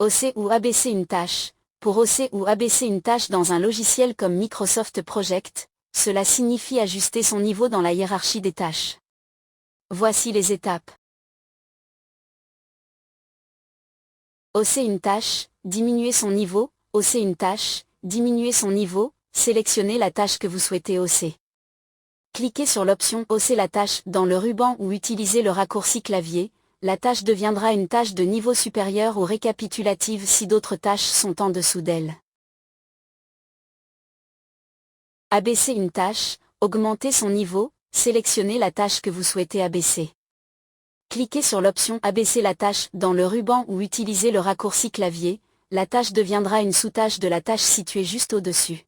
Hausser ou abaisser une tâche. Pour hausser ou abaisser une tâche dans un logiciel comme Microsoft Project, cela signifie ajuster son niveau dans la hiérarchie des tâches. Voici les étapes. Hausser une tâche, diminuer son niveau, hausser une tâche, diminuer son niveau, sélectionnez la tâche que vous souhaitez hausser. Cliquez sur l'option « Hausser la tâche » dans le ruban ou utilisez le raccourci clavier, la tâche deviendra une tâche de niveau supérieur ou récapitulative si d'autres tâches sont en dessous d'elle. Abaisser une tâche, augmenter son niveau, sélectionnez la tâche que vous souhaitez abaisser. Cliquez sur l'option « Abaisser la tâche » dans le ruban ou utilisez le raccourci clavier, la tâche deviendra une sous-tâche de la tâche située juste au-dessus.